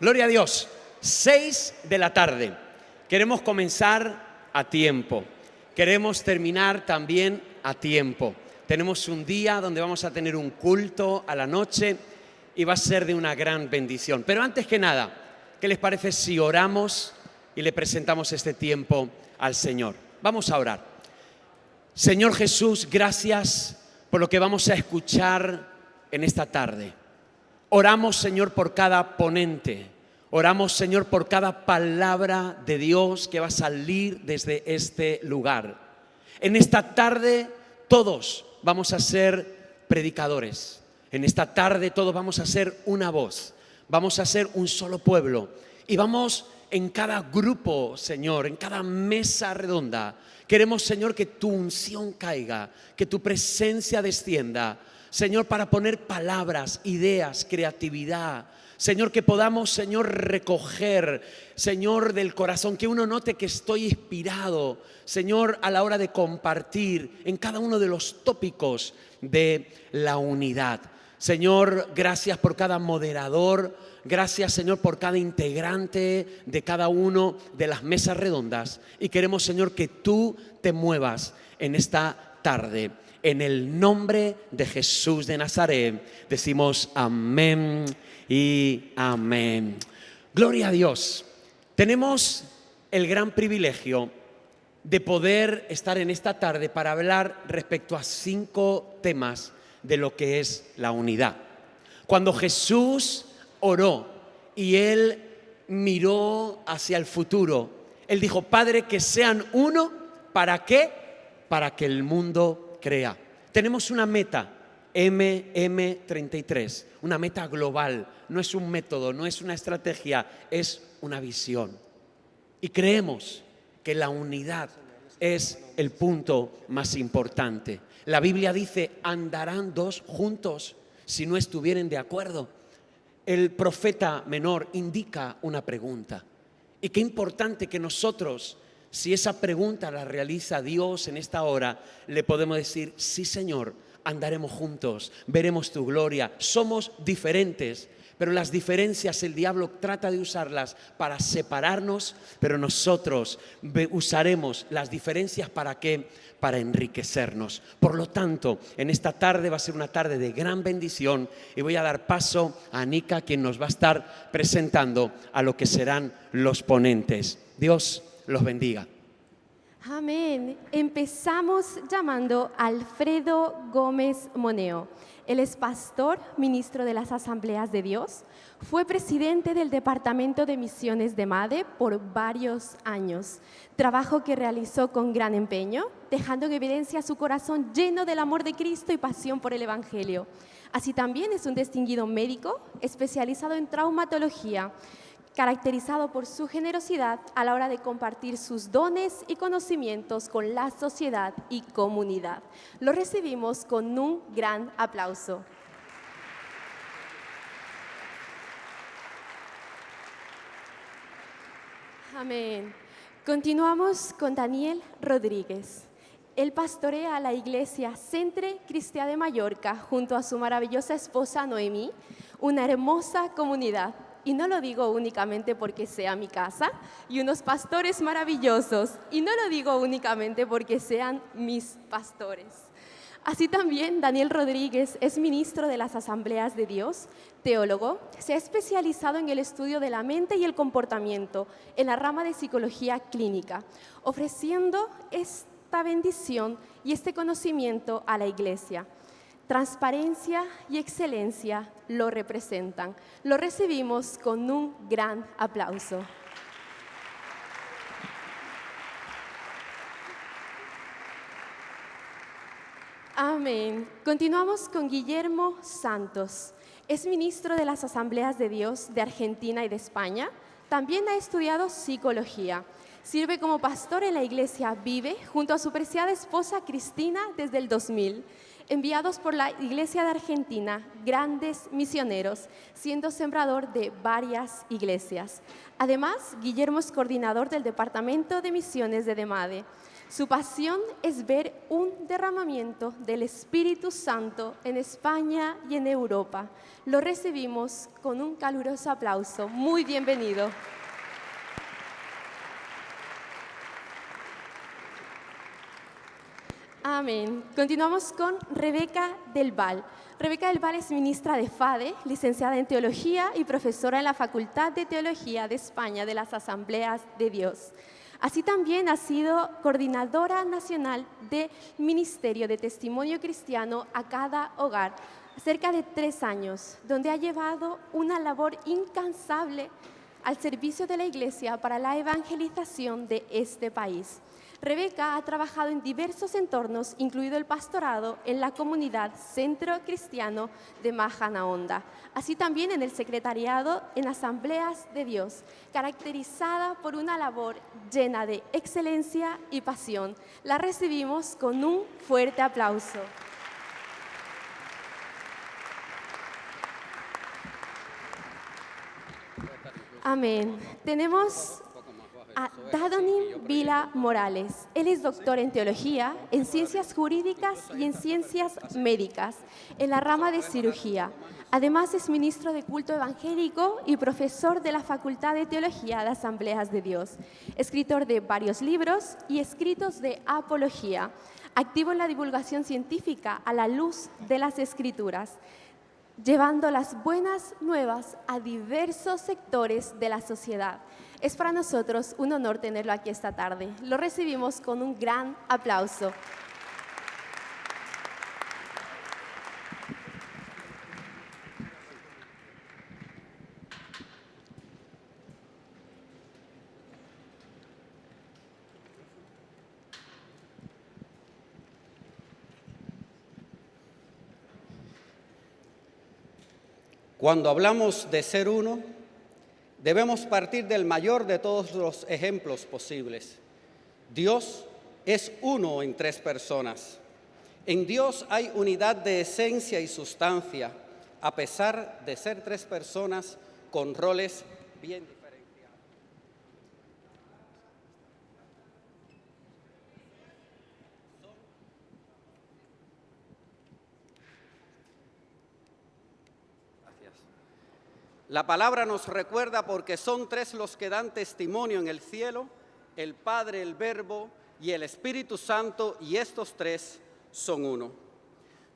Gloria a Dios, 6 de la tarde. Queremos comenzar a tiempo. Queremos terminar también a tiempo. Tenemos un día donde vamos a tener un culto a la noche y va a ser de una gran bendición. Pero antes que nada, ¿qué les parece si oramos y le presentamos este tiempo al Señor? Vamos a orar. Señor Jesús, gracias por lo que vamos a escuchar en esta tarde. Oramos, Señor, por cada ponente. Oramos, Señor, por cada palabra de Dios que va a salir desde este lugar. En esta tarde todos vamos a ser predicadores. En esta tarde todos vamos a ser una voz. Vamos a ser un solo pueblo. Y vamos en cada grupo, Señor, en cada mesa redonda. Queremos, Señor, que tu unción caiga, que tu presencia descienda. Señor, para poner palabras, ideas, creatividad. Señor, que podamos, Señor, recoger, Señor, del corazón, que uno note que estoy inspirado, Señor, a la hora de compartir en cada uno de los tópicos de la unidad. Señor, gracias por cada moderador, gracias, Señor, por cada integrante de cada uno de las mesas redondas. Y queremos, Señor, que tú te muevas en esta tarde. En el nombre de Jesús de Nazaret decimos amén y amén. Gloria a Dios. Tenemos el gran privilegio de poder estar en esta tarde para hablar respecto a 5 temas de lo que es la unidad. Cuando Jesús oró y Él miró hacia el futuro, Él dijo: Padre, que sean uno. ¿Para qué? Para que el mundo crea. Tenemos una meta, MM33, una meta global. No es un método, no es una estrategia, es una visión. Y creemos que la unidad es el punto más importante. La Biblia dice: andarán 2 juntos si no estuvieren de acuerdo. El profeta menor indica una pregunta. Y qué importante que nosotros, si esa pregunta la realiza Dios en esta hora, le podemos decir: sí, Señor, andaremos juntos, veremos tu gloria. Somos diferentes, pero las diferencias el diablo trata de usarlas para separarnos, pero nosotros usaremos las diferencias ¿para qué? Para enriquecernos. Por lo tanto, en esta tarde va a ser una tarde de gran bendición y voy a dar paso a Nika, quien nos va a estar presentando a lo que serán los ponentes. Dios los bendiga. Amén. Empezamos llamando a Alfredo Gómez Moneo. Él es pastor, ministro de las Asambleas de Dios. Fue presidente del Departamento de Misiones de MADE por varios años. Trabajo que realizó con gran empeño, dejando en evidencia su corazón lleno del amor de Cristo y pasión por el Evangelio. Así también es un distinguido médico especializado en traumatología, caracterizado por su generosidad a la hora de compartir sus dones y conocimientos con la sociedad y comunidad. Lo recibimos con un gran aplauso. Amén. Continuamos con Daniel Rodríguez. Él pastorea a la iglesia Centre Cristià de Mallorca junto a su maravillosa esposa Noemí, una hermosa comunidad. Y no lo digo únicamente porque sea mi casa y unos pastores maravillosos. Y no lo digo únicamente porque sean mis pastores. Así también Daniel Rodríguez es ministro de las Asambleas de Dios, teólogo, se ha especializado en el estudio de la mente y el comportamiento en la rama de psicología clínica, ofreciendo esta bendición y este conocimiento a la iglesia. Transparencia y excelencia lo representan. Lo recibimos con un gran aplauso. Amén. Continuamos con Guillermo Santos. Es ministro de las Asambleas de Dios de Argentina y de España. También ha estudiado psicología. Sirve como pastor en la iglesia Vive junto a su preciada esposa Cristina desde el 2000. Enviados por la Iglesia de Argentina, grandes misioneros, siendo sembrador de varias iglesias. Además, Guillermo es coordinador del Departamento de Misiones de DEMADE. Su pasión es ver un derramamiento del Espíritu Santo en España y en Europa. Lo recibimos con un caluroso aplauso. Muy bienvenido. Amén. Continuamos con Rebeca del Val. Rebeca del Val es ministra de FADE, licenciada en Teología y profesora en la Facultad de Teología de España de las Asambleas de Dios. Así también ha sido coordinadora nacional del Ministerio de Testimonio Cristiano a cada hogar, cerca de 3 años, donde ha llevado una labor incansable al servicio de la Iglesia para la evangelización de este país. Rebeca ha trabajado en diversos entornos, incluido el pastorado en la comunidad Centro Cristiano de Majadahonda, así también en el secretariado en Asambleas de Dios, caracterizada por una labor llena de excelencia y pasión. La recibimos con un fuerte aplauso. Amén. Tenemos a Dadonin Vila Morales. Él es doctor en Teología, en Ciencias Jurídicas y en Ciencias Médicas, en la rama de Cirugía. Además es ministro de Culto Evangélico y profesor de la Facultad de Teología de Asambleas de Dios. Escritor de varios libros y escritos de apología. Activo en la divulgación científica a la luz de las Escrituras, llevando las buenas nuevas a diversos sectores de la sociedad. Es para nosotros un honor tenerlo aquí esta tarde. Lo recibimos con un gran aplauso. Cuando hablamos de ser uno, debemos partir del mayor de todos los ejemplos posibles. Dios es uno en 3 personas. En Dios hay unidad de esencia y sustancia, a pesar de ser 3 personas con roles bien diferenciados. La palabra nos recuerda porque son 3 los que dan testimonio en el cielo, el Padre, el Verbo y el Espíritu Santo, y estos 3 son uno.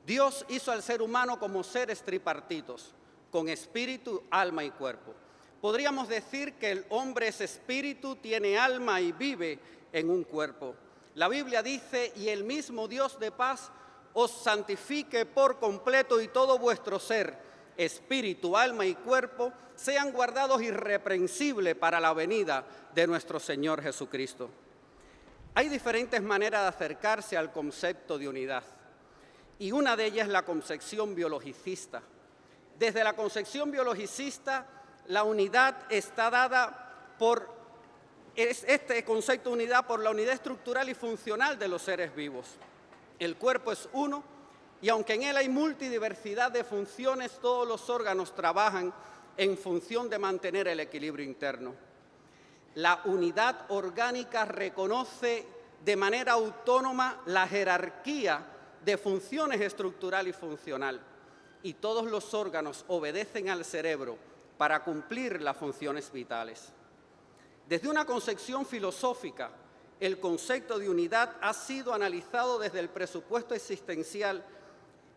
Dios hizo al ser humano como seres tripartitos, con espíritu, alma y cuerpo. Podríamos decir que el hombre es espíritu, tiene alma y vive en un cuerpo. La Biblia dice: y el mismo Dios de paz os santifique por completo, y todo vuestro ser, espíritu, alma y cuerpo, sean guardados irreprensibles para la venida de nuestro Señor Jesucristo. Hay diferentes maneras de acercarse al concepto de unidad, y una de ellas es la concepción biologicista. Desde la concepción biologicista, la unidad está dada por este concepto de unidad por la unidad estructural y funcional de los seres vivos. El cuerpo es uno, y aunque en él hay multidiversidad de funciones, todos los órganos trabajan en función de mantener el equilibrio interno. La unidad orgánica reconoce de manera autónoma la jerarquía de funciones estructural y funcional, y todos los órganos obedecen al cerebro para cumplir las funciones vitales. Desde una concepción filosófica, el concepto de unidad ha sido analizado desde el presupuesto existencial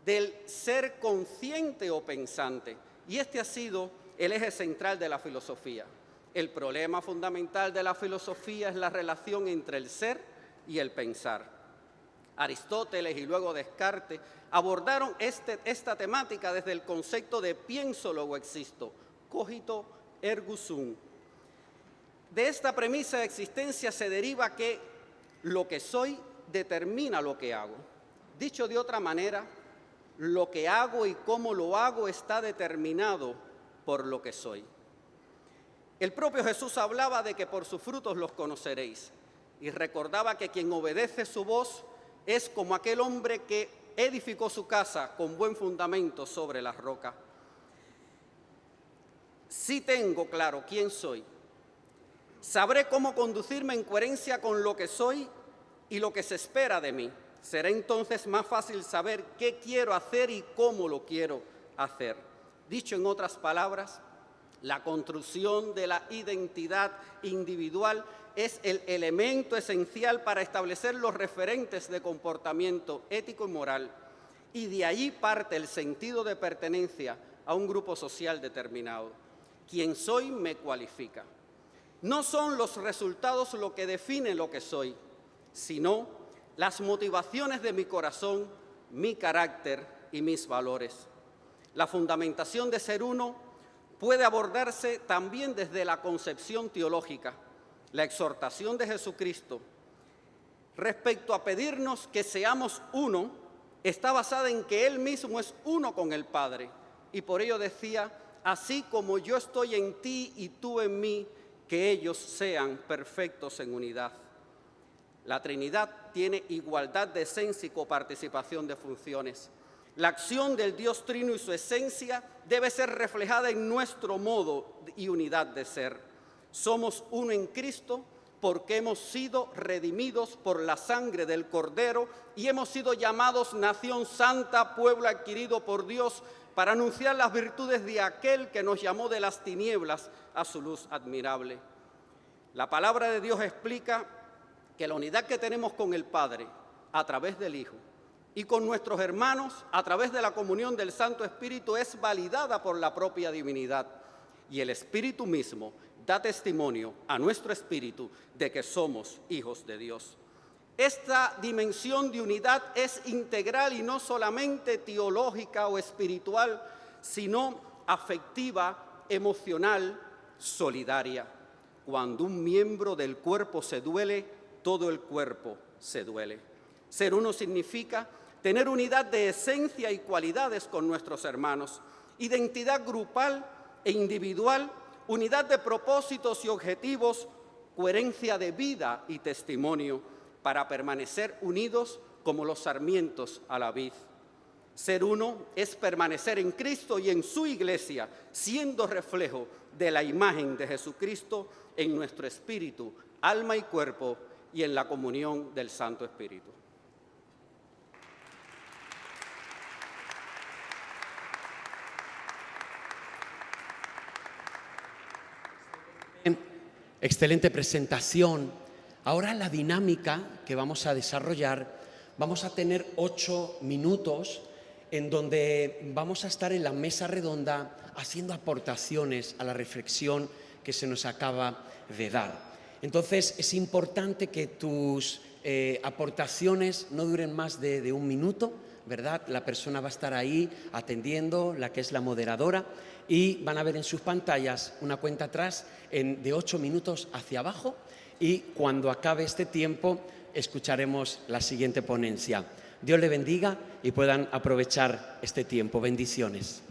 del ser consciente o pensante, y este ha sido el eje central de la filosofía. El problema fundamental de la filosofía es la relación entre el ser y el pensar. Aristóteles y luego Descartes abordaron esta temática desde el concepto de pienso, luego existo, cogito ergo sum. De esta premisa de existencia se deriva que lo que soy determina lo que hago. Dicho de otra manera, lo que hago y cómo lo hago está determinado por lo que soy. El propio Jesús hablaba de que por sus frutos los conoceréis, y recordaba que quien obedece su voz es como aquel hombre que edificó su casa con buen fundamento sobre la roca. Si tengo claro quién soy, sabré cómo conducirme en coherencia con lo que soy y lo que se espera de mí. Será entonces más fácil saber qué quiero hacer y cómo lo quiero hacer. Dicho en otras palabras, la construcción de la identidad individual es el elemento esencial para establecer los referentes de comportamiento ético y moral, y de allí parte el sentido de pertenencia a un grupo social determinado. Quien soy me cualifica. No son los resultados lo que definen lo que soy, sino las motivaciones de mi corazón, mi carácter y mis valores. La fundamentación de ser uno puede abordarse también desde la concepción teológica. La exhortación de Jesucristo respecto a pedirnos que seamos uno está basada en que Él mismo es uno con el Padre. Y por ello decía, así como yo estoy en ti y tú en mí, que ellos sean perfectos en unidad. La Trinidad tiene igualdad de esencia y coparticipación de funciones. La acción del Dios Trino y su esencia debe ser reflejada en nuestro modo y unidad de ser. Somos uno en Cristo porque hemos sido redimidos por la sangre del Cordero y hemos sido llamados nación santa, pueblo adquirido por Dios, para anunciar las virtudes de aquel que nos llamó de las tinieblas a su luz admirable. La palabra de Dios explica que la unidad que tenemos con el Padre a través del Hijo y con nuestros hermanos a través de la comunión del Santo Espíritu es validada por la propia divinidad, y el Espíritu mismo da testimonio a nuestro espíritu de que somos hijos de Dios. Esta dimensión de unidad es integral y no solamente teológica o espiritual, sino afectiva, emocional, solidaria. Cuando un miembro del cuerpo se duele, todo el cuerpo se duele. Ser uno significa tener unidad de esencia y cualidades con nuestros hermanos, identidad grupal e individual, unidad de propósitos y objetivos, coherencia de vida y testimonio, para permanecer unidos como los sarmientos a la vid. Ser uno es permanecer en Cristo y en su iglesia, siendo reflejo de la imagen de Jesucristo en nuestro espíritu, alma y cuerpo, y en la comunión del Santo Espíritu. Excelente presentación. Ahora la dinámica que vamos a desarrollar, vamos a tener 8 minutos en donde vamos a estar en la mesa redonda haciendo aportaciones a la reflexión que se nos acaba de dar. Entonces es importante que tus aportaciones no duren más de 1 minuto, ¿verdad? La persona va a estar ahí atendiendo, la que es la moderadora, y van a ver en sus pantallas una cuenta atrás de 8 minutos hacia abajo, y cuando acabe este tiempo escucharemos la siguiente ponencia. Dios le bendiga y puedan aprovechar este tiempo. Bendiciones.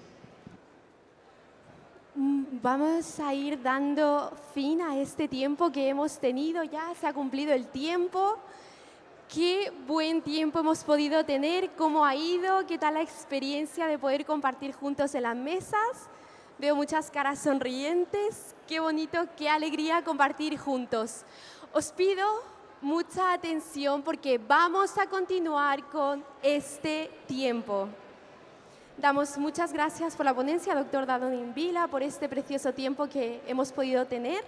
Vamos a ir dando fin a este tiempo que hemos tenido. Ya se ha cumplido el tiempo. Qué buen tiempo hemos podido tener, cómo ha ido, qué tal la experiencia de poder compartir juntos en las mesas. Veo muchas caras sonrientes, qué bonito, qué alegría compartir juntos. Os pido mucha atención porque vamos a continuar con este tiempo. Damos muchas gracias por la ponencia, doctor Dadonin Vila, por este precioso tiempo que hemos podido tener.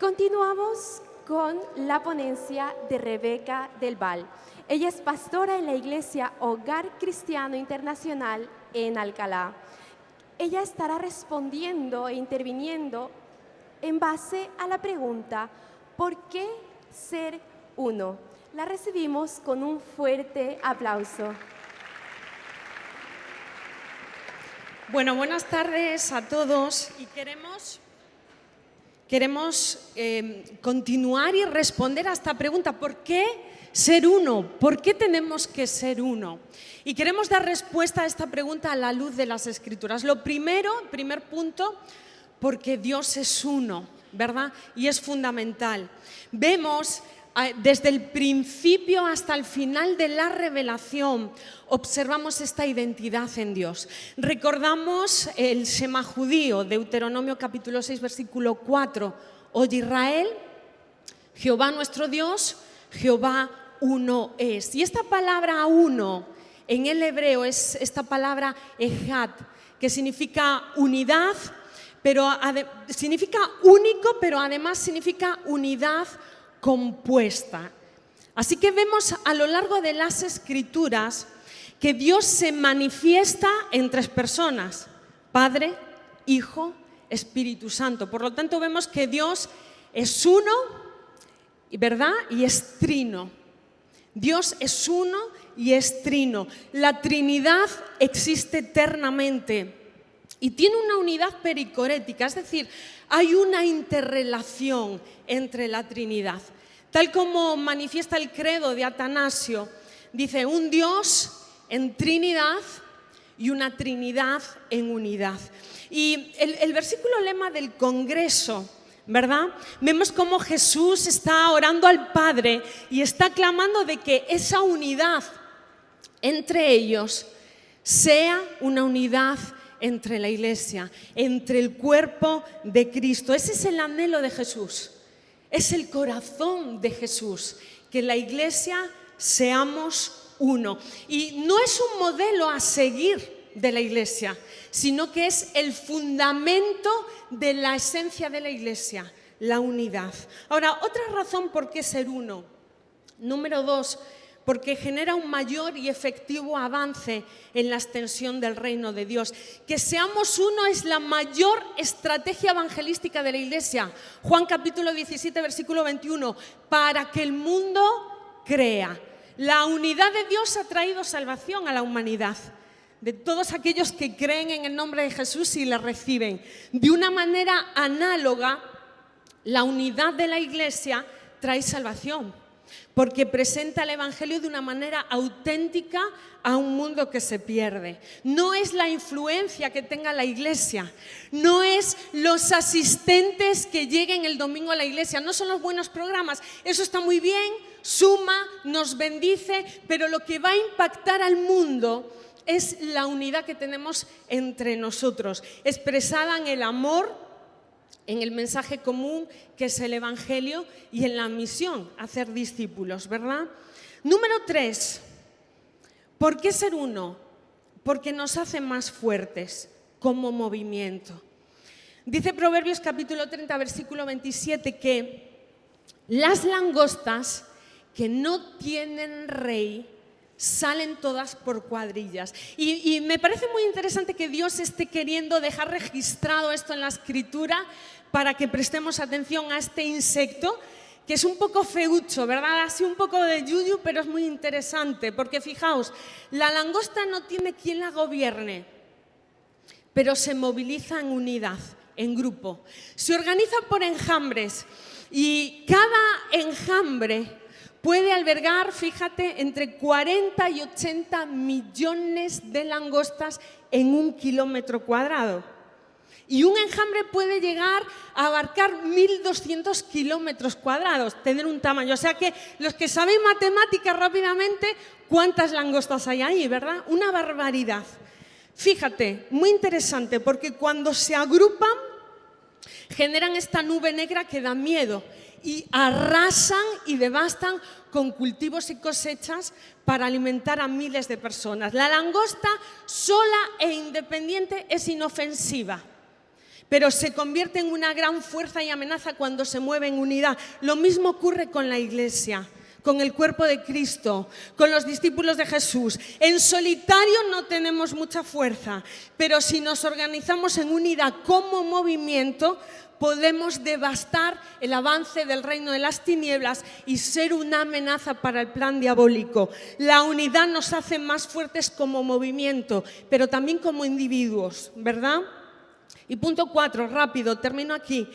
Continuamos con la ponencia de Rebeca del Val. Ella es pastora en la Iglesia Hogar Cristiano Internacional en Alcalá. Ella estará respondiendo e interviniendo en base a la pregunta ¿por qué ser uno? La recibimos con un fuerte aplauso. Bueno, buenas tardes a todos y queremos continuar y responder a esta pregunta. ¿Por qué ser uno? ¿Por qué tenemos que ser uno? Y queremos dar respuesta a esta pregunta a la luz de las Escrituras. Lo primero, primer punto, porque Dios es uno, ¿verdad? Y es fundamental. Vemos desde el principio hasta el final de la revelación, observamos esta identidad en Dios. Recordamos el Shema judío, Deuteronomio capítulo 6, versículo 4. Oye Israel, Jehová nuestro Dios, Jehová uno es. Y esta palabra uno en el hebreo es esta palabra ejad, que significa unidad, pero significa único, pero además significa unidad compuesta. Así que vemos a lo largo de las Escrituras que Dios se manifiesta en tres personas: Padre, Hijo, Espíritu Santo. Por lo tanto, vemos que Dios es uno, ¿verdad? Y es trino. Dios es uno y es trino. La Trinidad existe eternamente y tiene una unidad pericorética, es decir, hay una interrelación entre la Trinidad. Tal como manifiesta el credo de Atanasio, dice: un Dios en Trinidad y una Trinidad en unidad. Y el versículo lema del Congreso, ¿verdad? Vemos cómo Jesús está orando al Padre y está clamando de que esa unidad entre ellos sea una unidad entre la Iglesia, entre el cuerpo de Cristo. Ese es el anhelo de Jesús, es el corazón de Jesús, que la Iglesia seamos uno. Y no es un modelo a seguir de la Iglesia, sino que es el fundamento de la esencia de la Iglesia, la unidad. Ahora, otra razón por qué ser uno. Número 2, porque genera un mayor y efectivo avance en la extensión del reino de Dios. Que seamos uno es la mayor estrategia evangelística de la Iglesia. Juan capítulo 17, versículo 21, para que el mundo crea. La unidad de Dios ha traído salvación a la humanidad, de todos aquellos que creen en el nombre de Jesús y le reciben. De una manera análoga, la unidad de la Iglesia trae salvación, porque presenta el Evangelio de una manera auténtica a un mundo que se pierde. No es la influencia que tenga la Iglesia, no es los asistentes que lleguen el domingo a la Iglesia, no son los buenos programas. Eso está muy bien, suma, nos bendice, pero lo que va a impactar al mundo es la unidad que tenemos entre nosotros, expresada en el amor, en el mensaje común que es el Evangelio y en la misión, hacer discípulos, ¿verdad? Número 3, ¿por qué ser uno? Porque nos hace más fuertes como movimiento. Dice Proverbios capítulo 30, versículo 27, que las langostas que no tienen rey salen todas por cuadrillas. Y me parece muy interesante que Dios esté queriendo dejar registrado esto en la Escritura para que prestemos atención a este insecto, que es un poco feucho, ¿verdad? Así un poco de yuyu, pero es muy interesante, porque fijaos, la langosta no tiene quien la gobierne, pero se moviliza en unidad, en grupo. Se organiza por enjambres y cada enjambre puede albergar, fíjate, entre 40 y 80 millones de langostas en 1 kilómetro cuadrado. Y un enjambre puede llegar a abarcar 1.200 kilómetros cuadrados, tener un tamaño. O sea que los que saben matemáticas rápidamente, ¿cuántas langostas hay ahí, verdad? Una barbaridad. Fíjate, muy interesante, porque cuando se agrupan, generan esta nube negra que da miedo y arrasan y devastan con cultivos y cosechas para alimentar a miles de personas. La langosta sola e independiente es inofensiva, pero se convierte en una gran fuerza y amenaza cuando se mueve en unidad. Lo mismo ocurre con la Iglesia, con el cuerpo de Cristo, con los discípulos de Jesús. En solitario no tenemos mucha fuerza, pero si nos organizamos en unidad como movimiento, podemos devastar el avance del reino de las tinieblas y ser una amenaza para el plan diabólico. La unidad nos hace más fuertes como movimiento, pero también como individuos, ¿verdad? Y punto 4, rápido, termino aquí.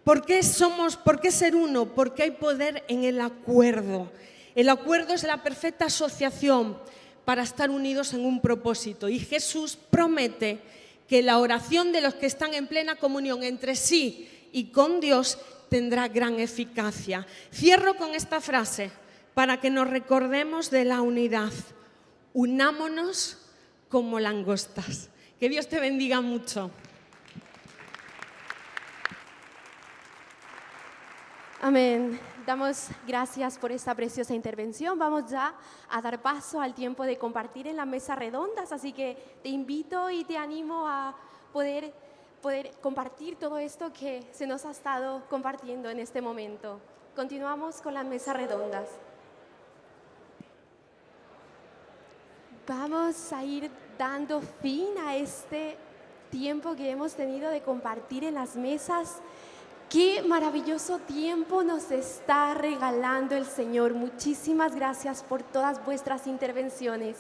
¿Por qué ser uno? Porque hay poder en el acuerdo. El acuerdo es la perfecta asociación para estar unidos en un propósito. Y Jesús promete que la oración de los que están en plena comunión entre sí y con Dios tendrá gran eficacia. Cierro con esta frase para que nos recordemos de la unidad. Unámonos como langostas. Que Dios te bendiga mucho. Amén. Damos gracias por esta preciosa intervención. Vamos ya a dar paso al tiempo de compartir en las mesas redondas, así que te invito y te animo a poder compartir todo esto que se nos ha estado compartiendo en este momento. Continuamos con las mesas redondas. Vamos a ir dando fin a este tiempo que hemos tenido de compartir en las mesas. Qué maravilloso tiempo nos está regalando el Señor. Muchísimas gracias por todas vuestras intervenciones.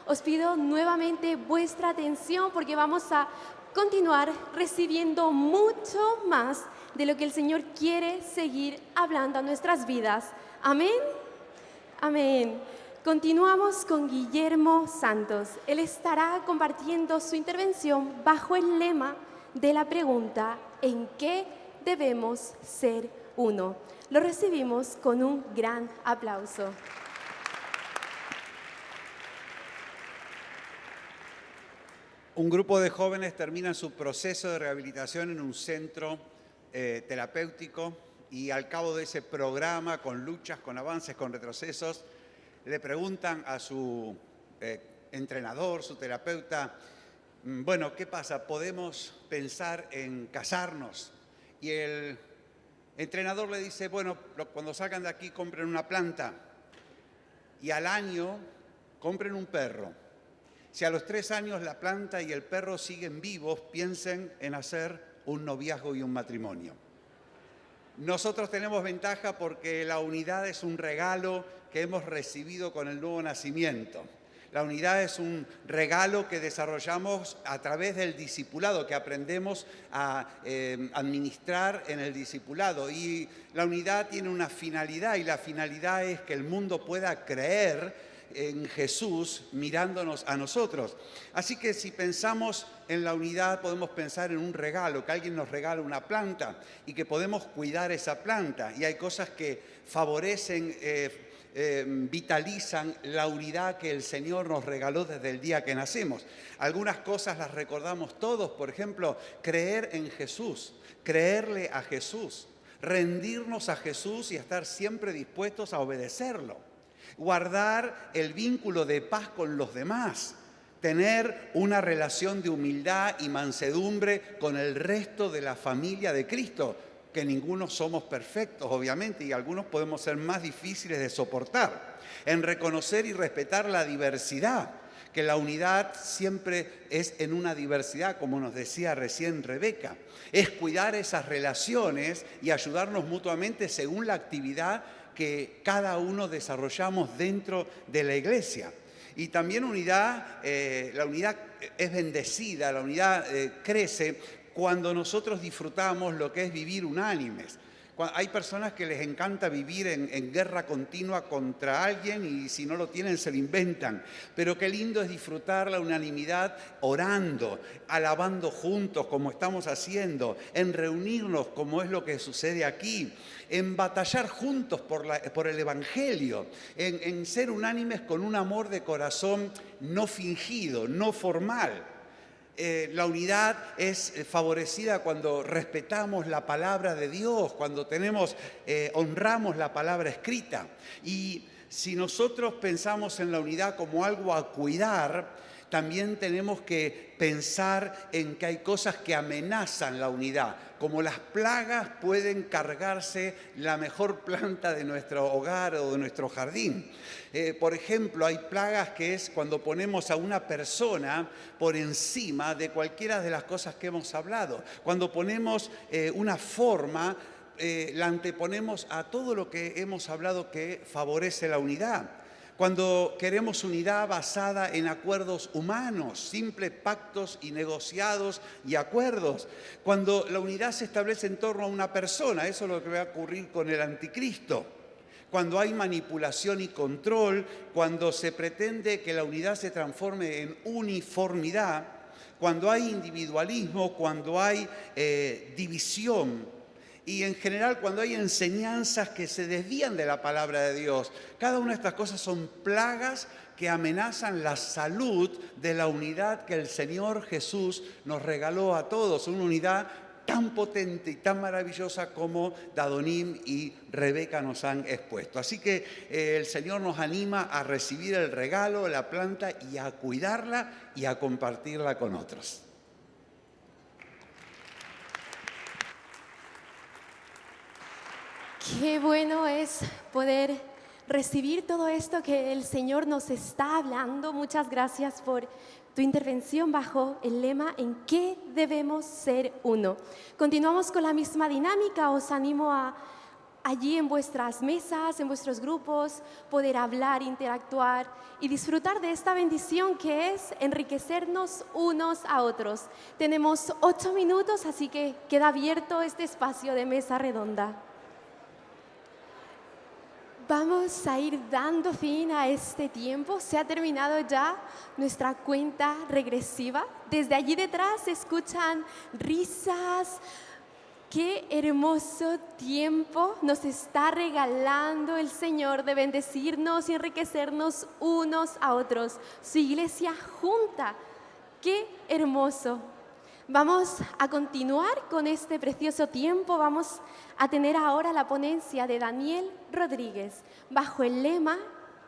Os pido nuevamente vuestra atención porque vamos a continuar recibiendo mucho más de lo que el Señor quiere seguir hablando a nuestras vidas. Amén. Amén. Continuamos con Guillermo Santos. Él estará compartiendo su intervención bajo el lema de la pregunta ¿en qué debemos ser uno? Lo recibimos con un gran aplauso. Un grupo de jóvenes terminan su proceso de rehabilitación en un centro terapéutico y al cabo de ese programa, con luchas, con avances, con retrocesos, le preguntan a su entrenador, su terapeuta, bueno, ¿qué pasa? ¿Podemos pensar en casarnos? Y el entrenador le dice, bueno, cuando salgan de aquí compren una planta y al año compren un perro. Si a los 3 años la planta y el perro siguen vivos, piensen en hacer un noviazgo y un matrimonio. Nosotros tenemos ventaja porque la unidad es un regalo que hemos recibido con el nuevo nacimiento. La unidad es un regalo que desarrollamos a través del discipulado, que aprendemos a administrar en el discipulado. Y la unidad tiene una finalidad y la finalidad es que el mundo pueda creer en Jesús mirándonos a nosotros. Así que si pensamos en la unidad podemos pensar en un regalo, que alguien nos regala una planta y que podemos cuidar esa planta. Y hay cosas que favorecen, vitalizan la unidad que el Señor nos regaló desde el día que nacemos. Algunas cosas las recordamos todos, por ejemplo, creer en Jesús, creerle a Jesús, rendirnos a Jesús y estar siempre dispuestos a obedecerlo. Guardar el vínculo de paz con los demás, tener una relación de humildad y mansedumbre con el resto de la familia de Cristo, que ninguno somos perfectos, obviamente, y algunos podemos ser más difíciles de soportar. En reconocer y respetar la diversidad, que la unidad siempre es en una diversidad, como nos decía recién Rebeca. Es cuidar esas relaciones y ayudarnos mutuamente según la actividad que cada uno desarrollamos dentro de la iglesia. Y también unidad, la unidad es bendecida, la unidad crece cuando nosotros disfrutamos lo que es vivir unánimes. Hay personas que les encanta vivir en guerra continua contra alguien y si no lo tienen se lo inventan. Pero qué lindo es disfrutar la unanimidad orando, alabando juntos como estamos haciendo, en reunirnos como es lo que sucede aquí, en batallar juntos por el Evangelio, en ser unánimes con un amor de corazón no fingido, no formal. La unidad es favorecida cuando respetamos la palabra de Dios, cuando honramos la palabra escrita. Y si nosotros pensamos en la unidad como algo a cuidar, también tenemos que pensar en que hay cosas que amenazan la unidad, como las plagas pueden cargarse la mejor planta de nuestro hogar o de nuestro jardín. Por ejemplo, hay plagas que es cuando ponemos a una persona por encima de cualquiera de las cosas que hemos hablado. Cuando ponemos una forma, la anteponemos a todo lo que hemos hablado que favorece la unidad. Cuando queremos unidad basada en acuerdos humanos, simples pactos y negociados y acuerdos. Cuando la unidad se establece en torno a una persona, eso es lo que va a ocurrir con el anticristo. Cuando hay manipulación y control, cuando se pretende que la unidad se transforme en uniformidad, cuando hay individualismo, cuando hay división. Y en general cuando hay enseñanzas que se desvían de la palabra de Dios. Cada una de estas cosas son plagas que amenazan la salud de la unidad que el Señor Jesús nos regaló a todos. Una unidad tan potente y tan maravillosa como Dadonim y Rebeca nos han expuesto. Así que el Señor nos anima a recibir el regalo, la planta, y a cuidarla y a compartirla con otros. Qué bueno es poder recibir todo esto que el Señor nos está hablando. Muchas gracias por tu intervención bajo el lema ¿en qué debemos ser uno? Continuamos con la misma dinámica. Os animo a allí en vuestras mesas, en vuestros grupos, poder hablar, interactuar y disfrutar de esta bendición que es enriquecernos unos a otros. Tenemos 8 minutos, así que queda abierto este espacio de mesa redonda. Vamos a ir dando fin a este tiempo. Se ha terminado ya nuestra cuenta regresiva. Desde allí detrás se escuchan risas. Qué hermoso tiempo nos está regalando el Señor de bendecirnos y enriquecernos unos a otros. Su iglesia junta. Qué hermoso. Vamos a continuar con este precioso tiempo. Vamos a tener ahora la ponencia de Daniel Rodríguez bajo el lema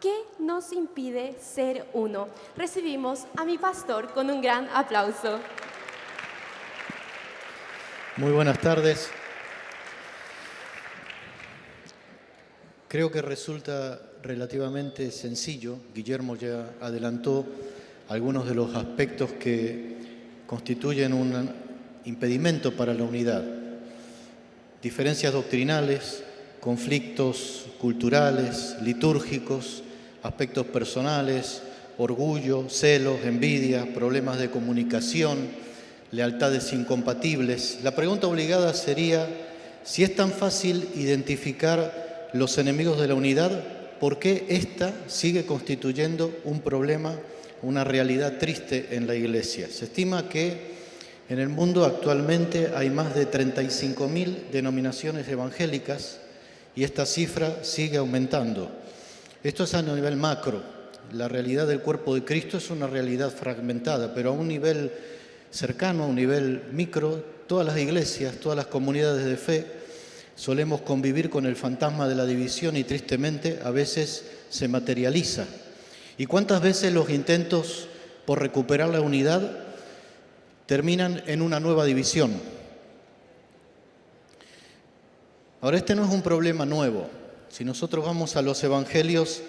¿qué nos impide ser uno? Recibimos a mi pastor con un gran aplauso. Muy buenas tardes. Creo que resulta relativamente sencillo. Guillermo ya adelantó algunos de los aspectos que constituyen un impedimento para la unidad. Diferencias doctrinales, conflictos culturales, litúrgicos, aspectos personales, orgullo, celos, envidia, problemas de comunicación, lealtades incompatibles. La pregunta obligada sería, si es tan fácil identificar los enemigos de la unidad, ¿por qué ésta sigue constituyendo un problema, una realidad triste en la Iglesia? Se estima que en el mundo actualmente hay más de 35.000 denominaciones evangélicas y esta cifra sigue aumentando. Esto es a nivel macro. La realidad del cuerpo de Cristo es una realidad fragmentada, pero a un nivel cercano, a un nivel micro, todas las iglesias, todas las comunidades de fe solemos convivir con el fantasma de la división y tristemente a veces se materializa. ¿Y cuántas veces los intentos por recuperar la unidad terminan en una nueva división? Ahora, este no es un problema nuevo. Si nosotros vamos a los evangelios,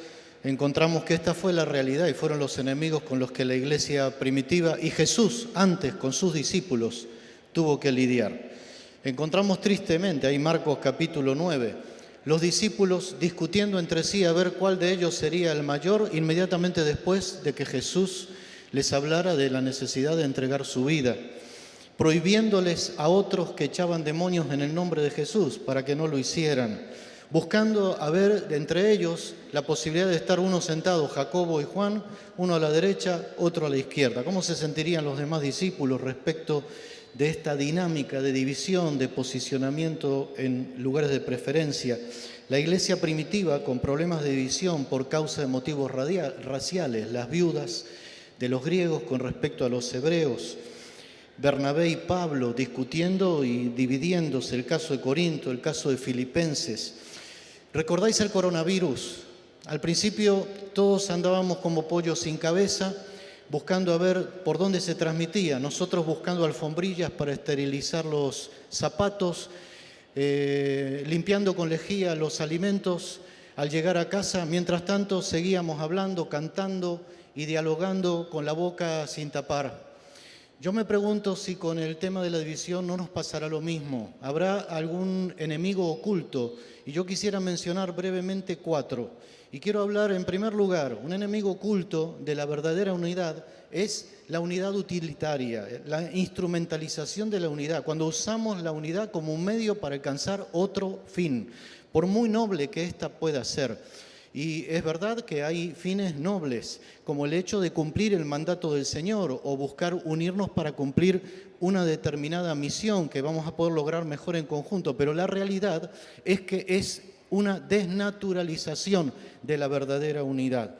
encontramos que esta fue la realidad y fueron los enemigos con los que la iglesia primitiva y Jesús antes con sus discípulos tuvo que lidiar. Encontramos tristemente, ahí Marcos capítulo 9, los discípulos discutiendo entre sí a ver cuál de ellos sería el mayor inmediatamente después de que Jesús les hablara de la necesidad de entregar su vida, prohibiéndoles a otros que echaban demonios en el nombre de Jesús para que no lo hicieran, buscando a ver entre ellos la posibilidad de estar uno sentado, Jacobo y Juan, uno a la derecha, otro a la izquierda. ¿Cómo se sentirían los demás discípulos respecto de esta dinámica de división, de posicionamiento en lugares de preferencia? La iglesia primitiva con problemas de división por causa de motivos raciales, las viudas de los griegos con respecto a los hebreos, Bernabé y Pablo discutiendo y dividiéndose, el caso de Corinto, el caso de Filipenses. ¿Recordáis el coronavirus? Al principio todos andábamos como pollos sin cabeza, buscando a ver por dónde se transmitía, nosotros buscando alfombrillas para esterilizar los zapatos, limpiando con lejía los alimentos al llegar a casa. Mientras tanto seguíamos hablando, cantando y dialogando con la boca sin tapar. Yo me pregunto si con el tema de la división no nos pasará lo mismo. ¿Habrá algún enemigo oculto? Y yo quisiera mencionar brevemente 4. Y quiero hablar en primer lugar, un enemigo oculto de la verdadera unidad es la unidad utilitaria, la instrumentalización de la unidad, cuando usamos la unidad como un medio para alcanzar otro fin, por muy noble que ésta pueda ser. Y es verdad que hay fines nobles, como el hecho de cumplir el mandato del Señor o buscar unirnos para cumplir una determinada misión que vamos a poder lograr mejor en conjunto, pero la realidad es que es una desnaturalización de la verdadera unidad.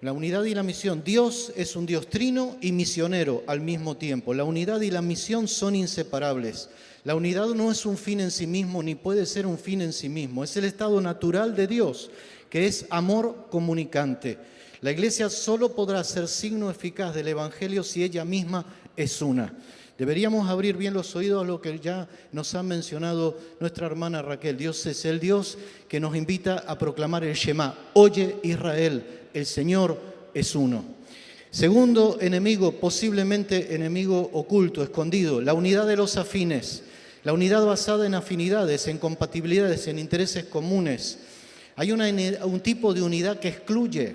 La unidad y la misión. Dios es un Dios trino y misionero al mismo tiempo. La unidad y la misión son inseparables. La unidad no es un fin en sí mismo, ni puede ser un fin en sí mismo. Es el estado natural de Dios, que es amor comunicante. La iglesia solo podrá ser signo eficaz del Evangelio si ella misma es una. Deberíamos abrir bien los oídos a lo que ya nos ha mencionado nuestra hermana Raquel. Dios es el Dios que nos invita a proclamar el Shema. Oye Israel, el Señor es uno. Segundo enemigo, posiblemente enemigo oculto, escondido, la unidad de los afines. La unidad basada en afinidades, en compatibilidades, en intereses comunes. Hay un tipo de unidad que excluye.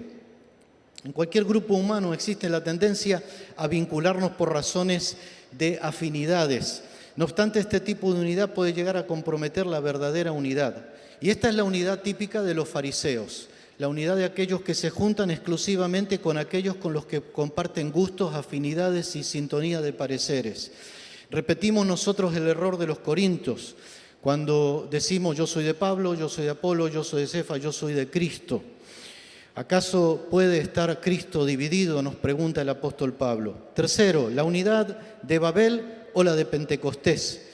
En cualquier grupo humano existe la tendencia a vincularnos por razones de afinidades. No obstante, este tipo de unidad puede llegar a comprometer la verdadera unidad. Y esta es la unidad típica de los fariseos, la unidad de aquellos que se juntan exclusivamente con aquellos con los que comparten gustos, afinidades y sintonía de pareceres. Repetimos nosotros el error de los corintios, cuando decimos yo soy de Pablo, yo soy de Apolo, yo soy de Cefas, yo soy de Cristo. ¿Acaso puede estar Cristo dividido?, nos pregunta el apóstol Pablo. Tercero, la unidad de Babel o la de Pentecostés.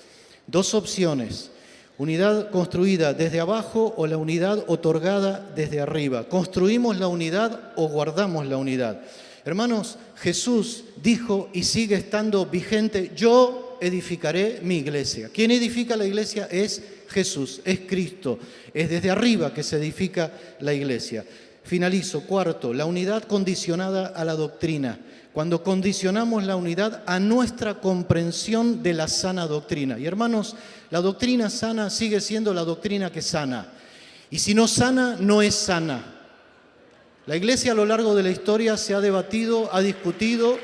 Dos opciones, unidad construida desde abajo o la unidad otorgada desde arriba. ¿Construimos la unidad o guardamos la unidad? Hermanos, Jesús dijo y sigue estando vigente, yo edificaré mi iglesia. ¿Quién edifica la iglesia? Es Jesús, es Cristo. Es desde arriba que se edifica la iglesia. Finalizo. Cuarto, la unidad condicionada a la doctrina. Cuando condicionamos la unidad a nuestra comprensión de la sana doctrina. Y hermanos, la doctrina sana sigue siendo la doctrina que sana. Y si no sana, no es sana. La iglesia a lo largo de la historia se ha debatido, ha discutido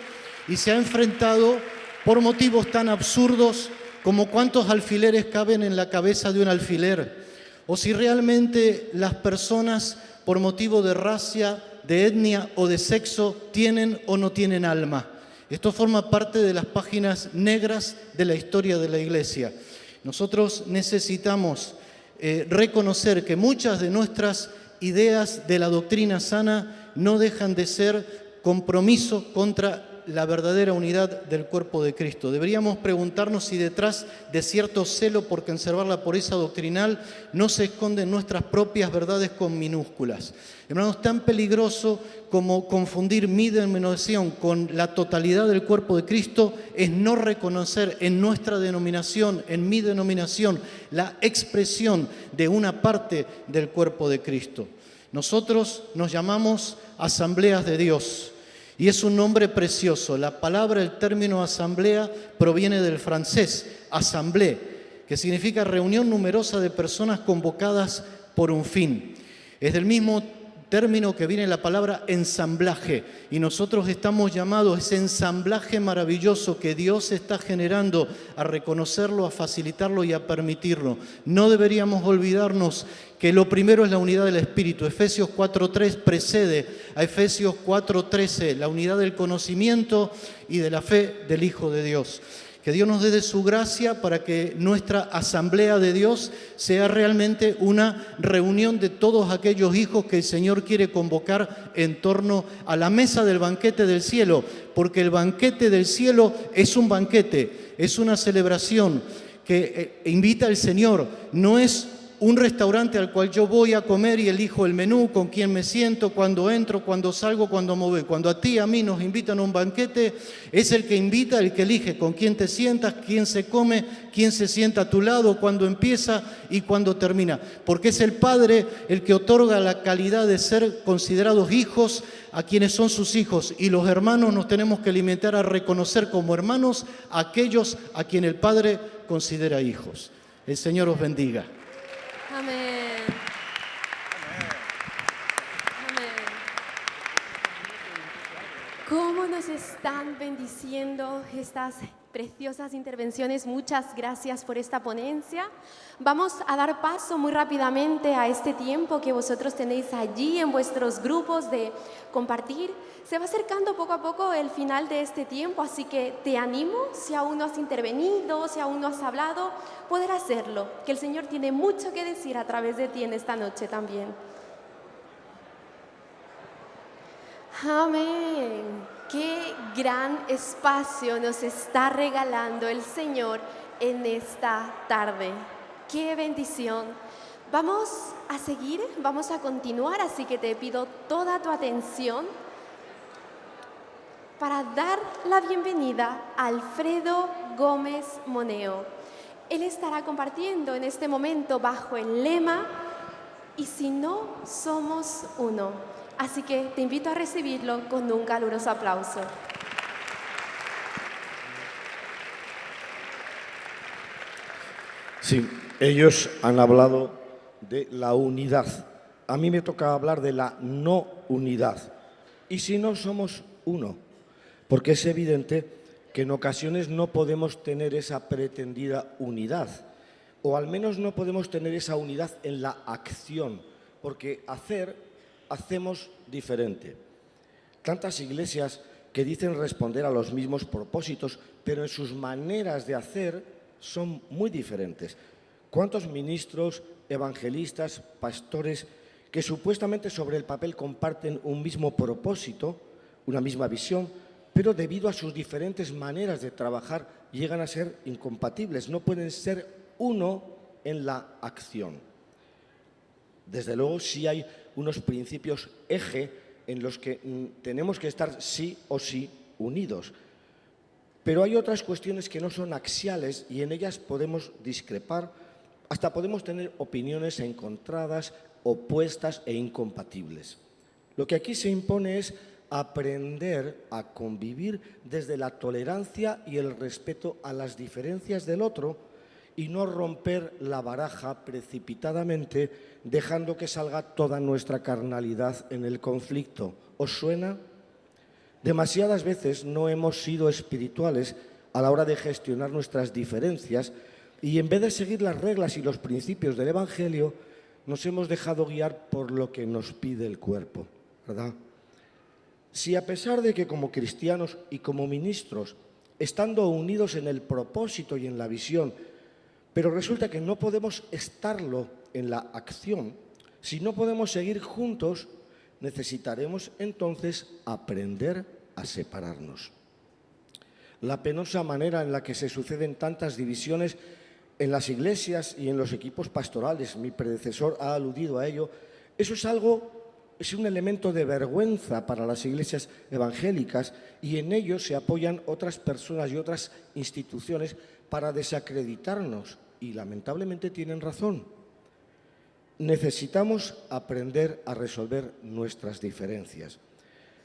y se ha enfrentado por motivos tan absurdos como cuántos alfileres caben en la cabeza de un alfiler, o si realmente las personas por motivo de raza, de etnia o de sexo tienen o no tienen alma. Esto forma parte de las páginas negras de la historia de la iglesia. Nosotros necesitamos reconocer que muchas de nuestras ideas de la doctrina sana no dejan de ser compromiso contra la verdadera unidad del cuerpo de Cristo. Deberíamos preguntarnos si detrás de cierto celo por conservar la pureza doctrinal no se esconden nuestras propias verdades con minúsculas. Hermanos, tan peligroso como confundir mi denominación con la totalidad del cuerpo de Cristo es no reconocer en nuestra denominación, en mi denominación, la expresión de una parte del cuerpo de Cristo. Nosotros nos llamamos Asambleas de Dios. Y es un nombre precioso. La palabra, el término asamblea, proviene del francés, assemblée, que significa reunión numerosa de personas convocadas por un fin. Es del mismo término que viene la palabra ensamblaje. Y nosotros estamos llamados, ese ensamblaje maravilloso que Dios está generando, a reconocerlo, a facilitarlo y a permitirlo. No deberíamos olvidarnos que lo primero es la unidad del Espíritu. Efesios 4:3 precede a Efesios 4:13, la unidad del conocimiento y de la fe del Hijo de Dios. Que Dios nos dé de su gracia para que nuestra asamblea de Dios sea realmente una reunión de todos aquellos hijos que el Señor quiere convocar en torno a la mesa del banquete del cielo, porque el banquete del cielo es un banquete, es una celebración que invita al Señor, no es un restaurante al cual yo voy a comer y elijo el menú, con quién me siento, cuándo entro, cuándo salgo, cuándo me voy. Cuando a ti y a mí nos invitan a un banquete, es el que invita, el que elige con quién te sientas, quién se come, quién se sienta a tu lado, cuándo empieza y cuándo termina. Porque es el Padre el que otorga la calidad de ser considerados hijos a quienes son sus hijos. Y los hermanos nos tenemos que limitar a reconocer como hermanos a aquellos a quien el Padre considera hijos. El Señor os bendiga. Amén. Amén. ¿Cómo nos están bendiciendo estas preciosas intervenciones? Muchas gracias por esta ponencia. Vamos a dar paso muy rápidamente a este tiempo que vosotros tenéis allí en vuestros grupos de compartir. Se va acercando poco a poco el final de este tiempo, así que te animo, si aún no has intervenido, si aún no has hablado, poder hacerlo, que el Señor tiene mucho que decir a través de ti en esta noche también. Amén. Qué gran espacio nos está regalando el Señor en esta tarde. ¡Qué bendición! Vamos a seguir, vamos a continuar, así que te pido toda tu atención para dar la bienvenida a Alfredo Gómez Moneo. Él estará compartiendo en este momento bajo el lema "Y si no somos uno". Así que te invito a recibirlo con un caluroso aplauso. Sí, ellos han hablado de la unidad. A mí me toca hablar de la no unidad. ¿Y si no somos uno? Porque es evidente que en ocasiones no podemos tener esa pretendida unidad, o al menos no podemos tener esa unidad en la acción, porque hacemos diferente. Tantas iglesias que dicen responder a los mismos propósitos, pero en sus maneras de hacer son muy diferentes. ¿Cuántos ministros, evangelistas, pastores que supuestamente sobre el papel comparten un mismo propósito, una misma visión, pero debido a sus diferentes maneras de trabajar llegan a ser incompatibles, no pueden ser uno en la acción? Desde luego sí hay unos principios eje en los que tenemos que estar sí o sí unidos. Pero hay otras cuestiones que no son axiales y en ellas podemos discrepar, hasta podemos tener opiniones encontradas, opuestas e incompatibles. Lo que aquí se impone es aprender a convivir desde la tolerancia y el respeto a las diferencias del otro y no romper la baraja precipitadamente dejando que salga toda nuestra carnalidad en el conflicto. ¿Os suena? Demasiadas veces no hemos sido espirituales a la hora de gestionar nuestras diferencias y en vez de seguir las reglas y los principios del Evangelio, nos hemos dejado guiar por lo que nos pide el cuerpo, ¿verdad? Si a pesar de que como cristianos y como ministros, estando unidos en el propósito y en la visión, pero resulta que no podemos estarlo en la acción, si no podemos seguir juntos, necesitaremos entonces aprender a separarnos. La penosa manera en la que se suceden tantas divisiones en las iglesias y en los equipos pastorales, mi predecesor ha aludido a ello, eso es un elemento de vergüenza para las iglesias evangélicas y en ello se apoyan otras personas y otras instituciones para desacreditarnos y lamentablemente tienen razón. Necesitamos aprender a resolver nuestras diferencias.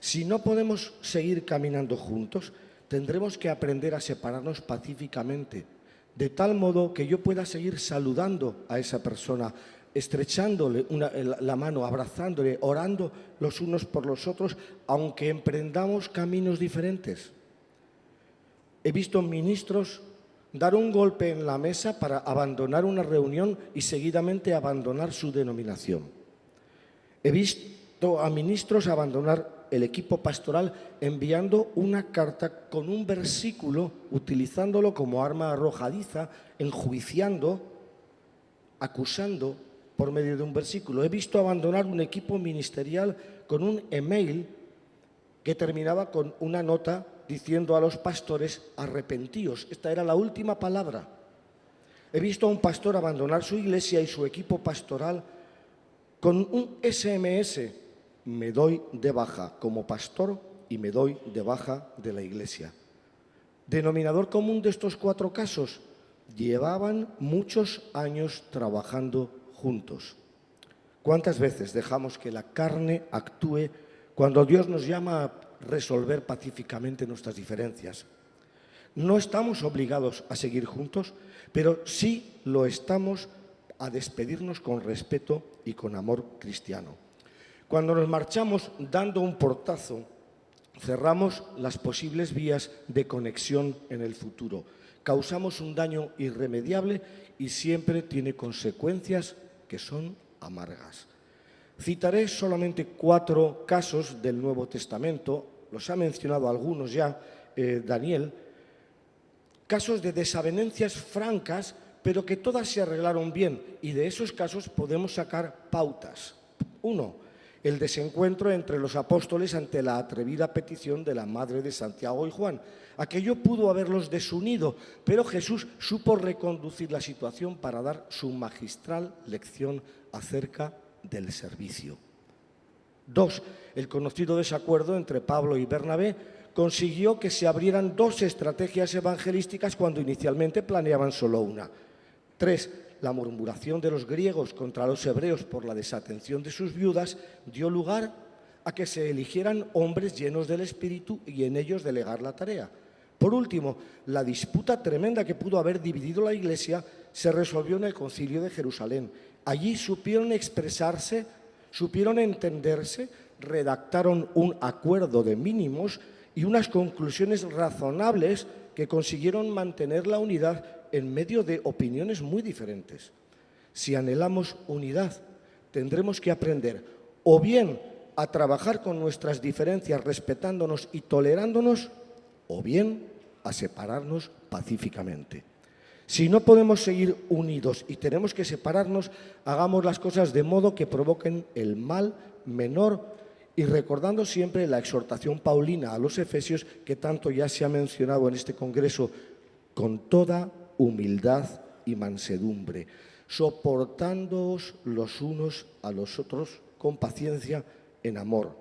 Si no podemos seguir caminando juntos, tendremos que aprender a separarnos pacíficamente, de tal modo que yo pueda seguir saludando a esa persona, estrechándole la mano, abrazándole, orando los unos por los otros, aunque emprendamos caminos diferentes. He visto ministros dar un golpe en la mesa para abandonar una reunión y seguidamente abandonar su denominación. He visto a ministros abandonar el equipo pastoral enviando una carta con un versículo, utilizándolo como arma arrojadiza, enjuiciando, acusando por medio de un versículo. He visto abandonar un equipo ministerial con un email que terminaba con una nota diciendo a los pastores: arrepentíos. Esta era la última palabra. He visto a un pastor abandonar su iglesia y su equipo pastoral con un SMS: me doy de baja como pastor y me doy de baja de la iglesia. Denominador común de estos 4 casos: llevaban muchos años trabajando juntos. ¿Cuántas veces dejamos que la carne actúe cuando Dios nos llama a resolver pacíficamente nuestras diferencias? No estamos obligados a seguir juntos, pero sí lo estamos a despedirnos con respeto y con amor cristiano. Cuando nos marchamos dando un portazo, cerramos las posibles vías de conexión en el futuro. Causamos un daño irremediable y siempre tiene consecuencias que son amargas. Citaré solamente 4 casos del Nuevo Testamento, los ha mencionado algunos ya Daniel, casos de desavenencias francas, pero que todas se arreglaron bien, y de esos casos podemos sacar pautas. 1. el desencuentro entre los apóstoles ante la atrevida petición de la madre de Santiago y Juan. Aquello pudo haberlos desunido, pero Jesús supo reconducir la situación para dar su magistral lección acerca del servicio. 2. El conocido desacuerdo entre Pablo y Bernabé consiguió que se abrieran 2 estrategias evangelísticas cuando inicialmente planeaban solo una. 3. La murmuración de los griegos contra los hebreos por la desatención de sus viudas dio lugar a que se eligieran hombres llenos del Espíritu y en ellos delegar la tarea. Por último, la disputa tremenda que pudo haber dividido la Iglesia se resolvió en el Concilio de Jerusalén. Allí supieron expresarse, supieron entenderse, redactaron un acuerdo de mínimos y unas conclusiones razonables que consiguieron mantener la unidad en medio de opiniones muy diferentes. Si anhelamos unidad, tendremos que aprender o bien a trabajar con nuestras diferencias respetándonos y tolerándonos, o bien a separarnos pacíficamente. Si no podemos seguir unidos y tenemos que separarnos, hagamos las cosas de modo que provoquen el mal menor y recordando siempre la exhortación paulina a los efesios que tanto ya se ha mencionado en este congreso, con toda humildad y mansedumbre, soportándoos los unos a los otros con paciencia en amor.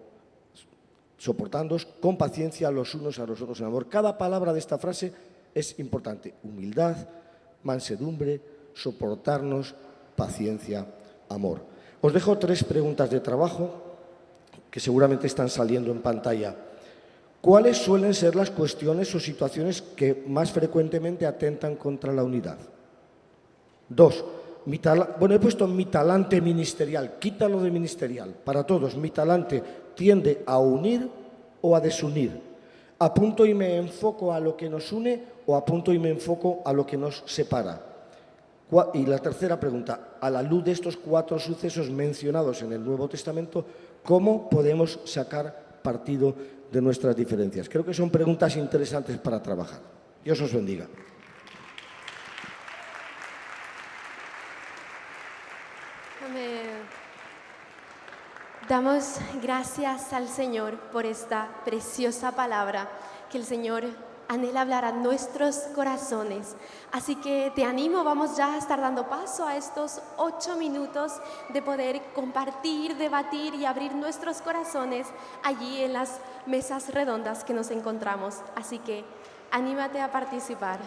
Soportándoos con paciencia los unos a los otros en amor. Cada palabra de esta frase es importante. Humildad, mansedumbre, soportarnos, paciencia, amor. Os dejo 3 preguntas de trabajo que seguramente están saliendo en pantalla. ¿Cuáles suelen ser las cuestiones o situaciones que más frecuentemente atentan contra la unidad? 2. He puesto mi talante ministerial, quítalo de ministerial, para todos. Mi talante tiende a unir o a desunir. ¿Apunto y me enfoco a lo que nos une o apunto y me enfoco a lo que nos separa? Y la tercera pregunta, a la luz de estos 4 sucesos mencionados en el Nuevo Testamento, ¿cómo podemos sacar partido de nuestras diferencias? Creo que son preguntas interesantes para trabajar. Dios os bendiga. Damos gracias al Señor por esta preciosa palabra que el Señor anhela hablar a nuestros corazones. Así que te animo, vamos ya a estar dando paso a estos 8 minutos de poder compartir, debatir y abrir nuestros corazones allí en las mesas redondas que nos encontramos. Así que anímate a participar.